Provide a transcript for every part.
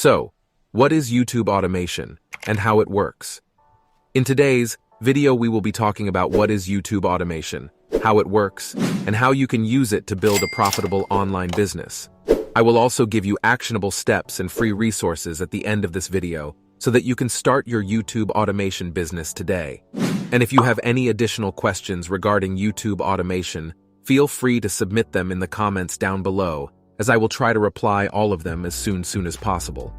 So, what is YouTube automation and how it works? In today's video, we will be talking about what is YouTube automation, how it works, and how you can use it to build a profitable online business. I will also give you actionable steps and free resources at the end of this video so that you can start your YouTube automation business today. And if you have any additional questions regarding YouTube automation, feel free to submit them in the comments down below, as I will try to reply all of them as soon as possible.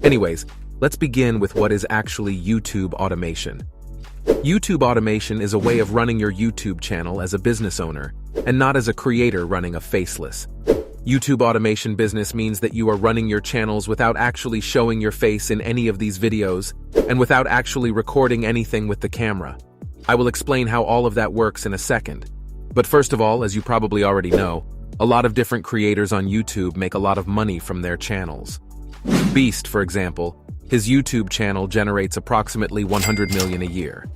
Anyways, let's begin with what is actually YouTube automation. YouTube automation is a way of running your YouTube channel as a business owner, and not as a creator running a faceless. YouTube automation business means that you are running your channels without actually showing your face in any of these videos, and without actually recording anything with the camera. I will explain how all of that works in a second. But first of all, as you probably already know, a lot of different creators on YouTube make a lot of money from their channels. Beast, for example, his YouTube channel generates approximately 100 million a year.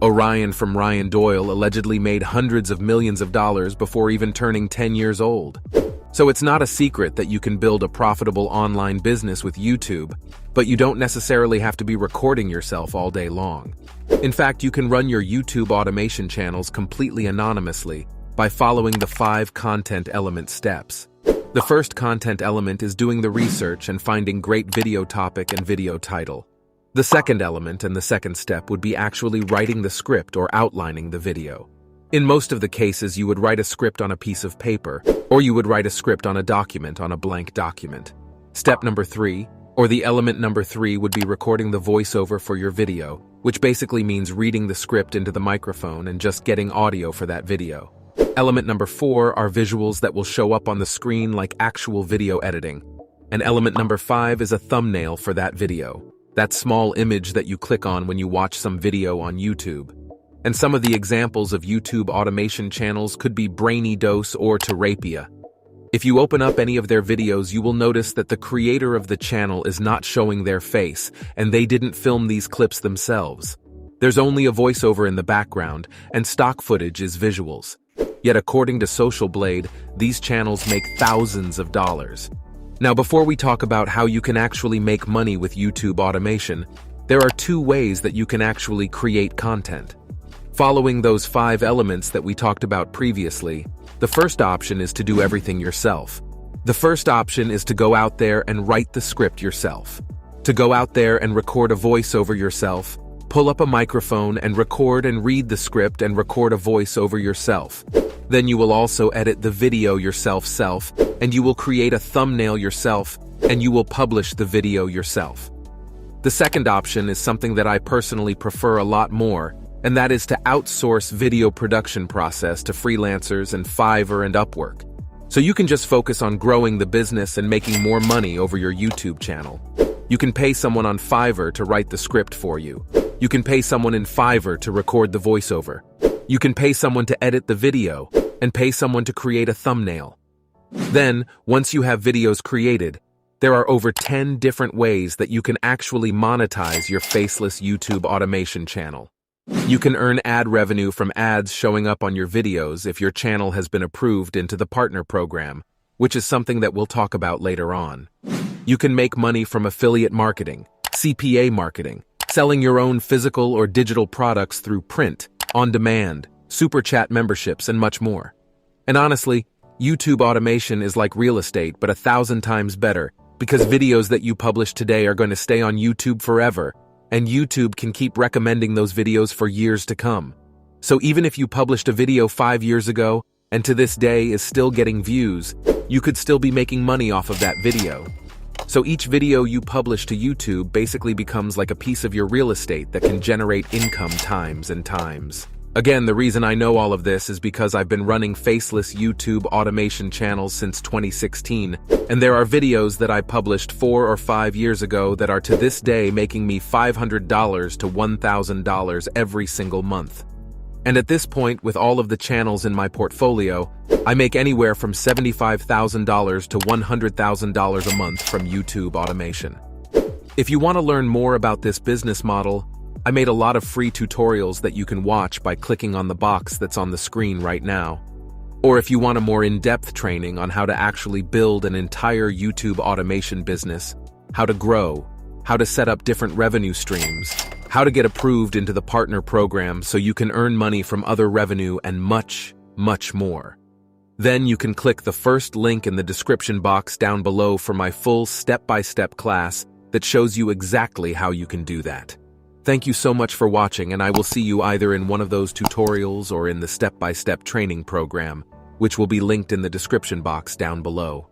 Orion from Ryan Doyle allegedly made hundreds of millions of dollars before even turning 10 years old. So it's not a secret that you can build a profitable online business with YouTube, but you don't necessarily have to be recording yourself all day long. In fact, you can run your YouTube automation channels completely anonymously by following the 5 content element steps. The first content element is doing the research and finding great video topic and video title. The second element and the second step would be actually writing the script or outlining the video. In most of the cases, you would write a script on a piece of paper, or you would write a script on a document on a blank document. Step number 3, or the element number 3, would be recording the voiceover for your video, which basically means reading the script into the microphone and just getting audio for that video. Element number 4 are visuals that will show up on the screen like actual video editing. And element number 5 is a thumbnail for that video, that small image that you click on when you watch some video on YouTube. And some of the examples of YouTube automation channels could be Brainy Dose or Terapia. If you open up any of their videos, you will notice that the creator of the channel is not showing their face, and they didn't film these clips themselves. There's only a voiceover in the background, and stock footage is visuals. Yet according to Social Blade, these channels make thousands of dollars. Now, before we talk about how you can actually make money with YouTube automation, there are 2 ways that you can actually create content. Following those 5 elements that we talked about previously, the first option is to do everything yourself. The first option is to go out there and write the script yourself. To go out there and record a voiceover yourself, pull up a microphone and record and read the script and record a voiceover yourself. Then you will also edit the video yourself, and you will create a thumbnail yourself, and you will publish the video yourself. The second option is something that I personally prefer a lot more, and that is to outsource video production process to freelancers and Fiverr and Upwork. So you can just focus on growing the business and making more money over your YouTube channel. You can pay someone on Fiverr to write the script for you. You can pay someone in Fiverr to record the voiceover. You can pay someone to edit the video, and pay someone to create a thumbnail. Then, once you have videos created, there are over 10 different ways that you can actually monetize your faceless YouTube automation channel. You can earn ad revenue from ads showing up on your videos if your channel has been approved into the partner program, which is something that we'll talk about later on. You can make money from affiliate marketing, CPA marketing, selling your own physical or digital products through print, on demand, super chat memberships, and much more. And honestly, YouTube automation is like real estate, but 1,000 times better, because videos that you publish today are going to stay on YouTube forever, and YouTube can keep recommending those videos for years to come. So even if you published a video 5 years ago, and to this day is still getting views, you could still be making money off of that video. So each video you publish to YouTube basically becomes like a piece of your real estate that can generate income times and times. Again, the reason I know all of this is because I've been running faceless YouTube automation channels since 2016, and there are videos that I published 4 or 5 years ago that are to this day making me $500 to $1,000 every single month. And at this point, with all of the channels in my portfolio, I make anywhere from $75,000 to $100,000 a month from YouTube automation. If you want to learn more about this business model, I made a lot of free tutorials that you can watch by clicking on the box that's on the screen right now. Or if you want a more in-depth training on how to actually build an entire YouTube automation business, how to grow, how to set up different revenue streams, how to get approved into the partner program so you can earn money from other revenue, and much, much more. Then you can click the first link in the description box down below for my full step-by-step class that shows you exactly how you can do that. Thank you so much for watching, and I will see you either in one of those tutorials or in the step-by-step training program, which will be linked in the description box down below.